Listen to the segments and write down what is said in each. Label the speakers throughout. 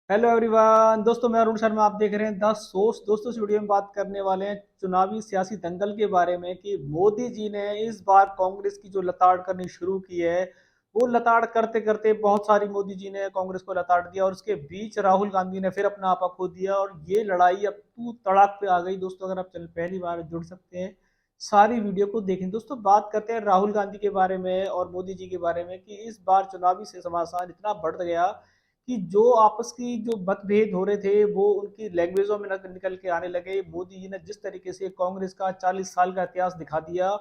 Speaker 1: Hello everyone, दोस्तों मैं अरुण शर्मा। आप देख रहे हैं 10 सोर्स। दोस्तों इस वीडियो में बात करने वाले हैं चुनावी सियासी दंगल के बारे में कि मोदी जी ने इस बार कांग्रेस की जो लताड़ करनी शुरू की है, वो लताड़ करते करते बहुत सारी मोदी जी ने कांग्रेस को लताड़ दिया और उसके बीच राहुल गांधी ने फिर अपना आपा खो दिया और ये लड़ाई अब तू तड़ाक पे आ गई। दोस्तों अगर आप चैनल पहली बार जुड़ सकते हैं, सारी वीडियो को देखें। दोस्तों बात करते हैं राहुल गांधी के बारे में और मोदी जी के बारे में कि इस बार चुनावी से घमासान इतना बढ़ गया कि जो आपस की जो मतभेद हो रहे थे वो उनकी लैंग्वेजों में निकल के आने लगे। मोदी जी ने जिस तरीके से कांग्रेस का 40 साल का इतिहास दिखा दिया,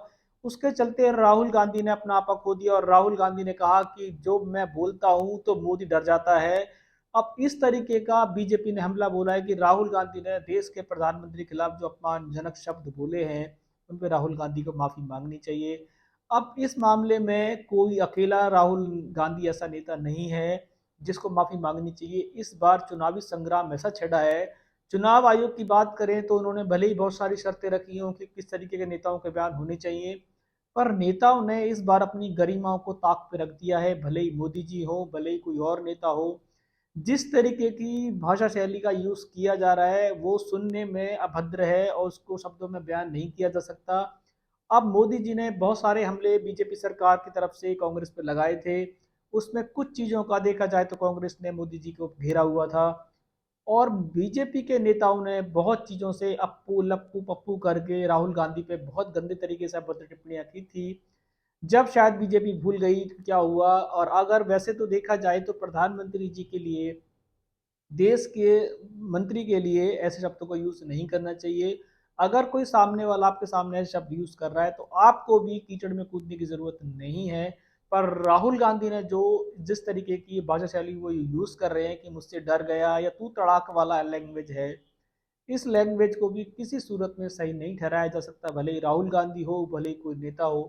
Speaker 1: उसके चलते राहुल गांधी ने अपना आपा खो दिया और राहुल गांधी ने कहा कि जो मैं बोलता हूं तो मोदी डर जाता है। अब इस तरीके का बीजेपी ने हमला बोला है कि राहुल गांधी ने देश के प्रधानमंत्री के खिलाफ जो अपमानजनक शब्द बोले हैं, उन पर राहुल गांधी को माफी मांगनी चाहिए। अब इस मामले में कोई अकेला राहुल गांधी ऐसा नेता नहीं है जिसको माफी मांगनी चाहिए। इस बार चुनावी संग्राम ऐसा छिड़ा है। चुनाव आयोग की बात करें तो उन्होंने भले ही बहुत सारी शर्तें रखी हों कि किस तरीके के नेताओं के बयान होने चाहिए, पर नेताओं ने इस बार अपनी गरिमाओं को ताक पे रख दिया है। भले ही मोदी जी हो, भले ही कोई और नेता हो, जिस तरीके की भाषा शैली का यूज किया जा रहा है वो सुनने में अभद्र है और उसको शब्दों में बयान नहीं किया जा सकता। अब मोदी जी ने बहुत सारे हमले बीजेपी सरकार की तरफ से कांग्रेस पे लगाए थे। उसमें कुछ चीजों का देखा जाए तो कांग्रेस ने मोदी जी को घेरा हुआ था और बीजेपी के नेताओं ने बहुत चीजों से अप्पू लप्पू पप्पू करके राहुल गांधी पे बहुत गंदे तरीके से अभद्र टिप्पणियां की थी। जब शायद बीजेपी भूल गई कि क्या हुआ। और अगर वैसे तो देखा जाए तो प्रधानमंत्री जी के लिए, देश के मंत्री के लिए ऐसे शब्दों का यूज नहीं करना चाहिए। अगर कोई सामने वाला आपके सामने ऐसे शब्द यूज कर रहा है तो आपको भी कीचड़ में कूदने की जरूरत नहीं है। पर राहुल गांधी ने जो जिस तरीके की भाषा शैली वो यूज कर रहे हैं कि मुझसे डर गया या तू तड़ाक वाला लैंग्वेज है, इस लैंग्वेज को भी किसी सूरत में सही नहीं ठहराया जा सकता। भले ही राहुल गांधी हो, भले ही कोई नेता हो,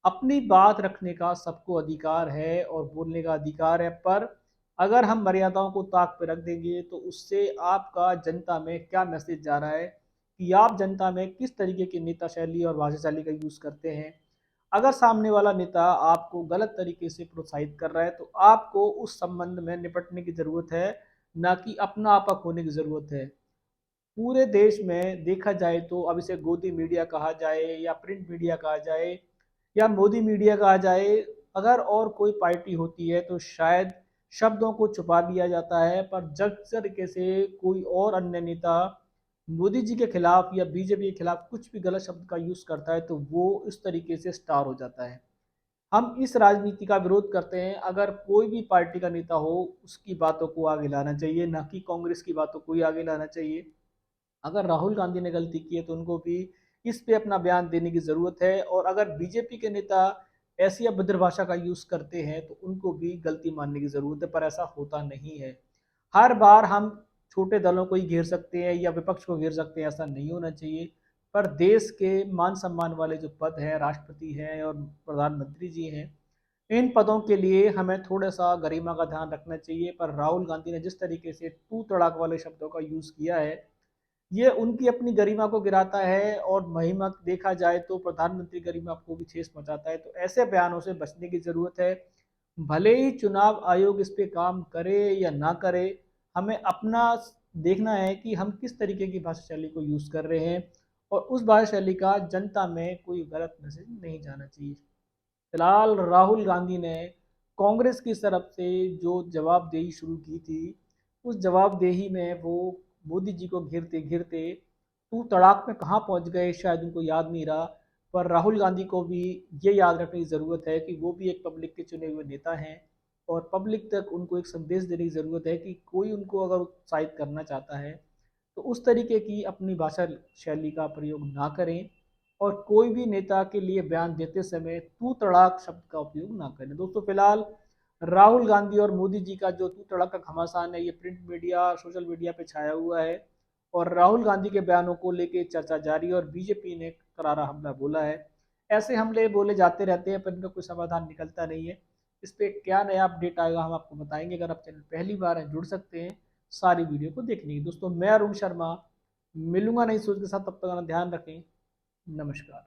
Speaker 1: अपनी बात रखने का सबको अधिकार है और बोलने का अधिकार है। पर अगर हम मर्यादाओं को ताक पे रख देंगे तो उससे आपका जनता में क्या मैसेज जा रहा है कि आप जनता में किस तरीके की नेता शैली और भाषा शैली का यूज करते हैं। अगर सामने वाला नेता आपको गलत तरीके से प्रोत्साहित कर रहा है तो आपको उस संबंध में निपटने की जरूरत है, ना कि अपना आपा खोने की जरूरत है। पूरे देश में देखा जाए तो अब इसे गोदी मीडिया कहा जाए या प्रिंट मीडिया कहा जाए या मोदी मीडिया कहा जाए, अगर और कोई पार्टी होती है तो शायद शब्दों को छुपा दिया जाता है। पर जब तरीके से कोई और अन्य नेता मोदी जी के खिलाफ या बीजेपी के खिलाफ कुछ भी गलत शब्द का यूज करता है तो वो इस तरीके से स्टार हो जाता है। हम इस राजनीति का विरोध करते हैं। अगर कोई भी पार्टी का नेता हो, उसकी बातों को आगे लाना चाहिए, ना कि कांग्रेस की बातों को ही आगे लाना चाहिए। अगर राहुल गांधी ने गलती की है तो उनको भी इस पे अपना बयान देने की जरूरत है और अगर बीजेपी के नेता ऐसी अभद्र भाषा का यूज करते हैं तो उनको भी गलती मानने की जरूरत है। पर ऐसा होता नहीं है। हर बार हम छोटे दलों को ही घेर सकते हैं या विपक्ष को घेर सकते हैं, ऐसा नहीं होना चाहिए। पर देश के मान सम्मान वाले जो पद हैं, राष्ट्रपति हैं और प्रधानमंत्री जी हैं, इन पदों के लिए हमें थोड़ा सा गरिमा का ध्यान रखना चाहिए। पर राहुल गांधी ने जिस तरीके से तू तड़ाक वाले शब्दों का यूज किया है, ये उनकी अपनी गरिमा को गिराता है और महिमा देखा जाए तो प्रधानमंत्री गरिमा को भी ठेस पहुंचाता है। तो ऐसे बयानों से बचने की जरूरत है। भले ही चुनाव आयोग इस पे काम करे या ना करे, हमें अपना देखना है कि हम किस तरीके की भाषा शैली को यूज कर रहे हैं और उस भाषा शैली का जनता में कोई गलत मैसेज नहीं जाना चाहिए। फिलहाल राहुल गांधी ने कांग्रेस की तरफ से जो जवाबदेही शुरू की थी, उस जवाबदेही में वो मोदी जी को घेरते घेरते तू तड़ाक में कहाँ पहुंच गए शायद उनको याद नहीं रहा। पर राहुल गांधी को भी ये याद रखने की ज़रूरत है कि वो भी एक पब्लिक के चुने हुए नेता हैं और पब्लिक तक उनको एक संदेश देने की ज़रूरत है कि कोई उनको अगर उत्साहित करना चाहता है तो उस तरीके की अपनी भाषा शैली का प्रयोग ना करें और कोई भी नेता के लिए बयान देते समय तू तड़ाक शब्द का उपयोग ना करें। दोस्तों फिलहाल राहुल गांधी और मोदी जी का जो तू तड़ाक का घमासान है, ये प्रिंट मीडिया सोशल मीडिया पे छाया हुआ है और राहुल गांधी के बयानों को लेकर चर्चा जारी है और बीजेपी ने करारा हमला बोला है। ऐसे हमले बोले जाते रहते हैं पर इनका कोई समाधान निकलता नहीं है। इस पे क्या नया अपडेट आएगा हम आपको बताएंगे। अगर आप चैनल पहली बार हैं, जुड़ सकते हैं सारी वीडियो को देखने की। दोस्तों मैं अरुण शर्मा मिलूंगा नई सोच के साथ, तब तक अपना ध्यान रखें। नमस्कार।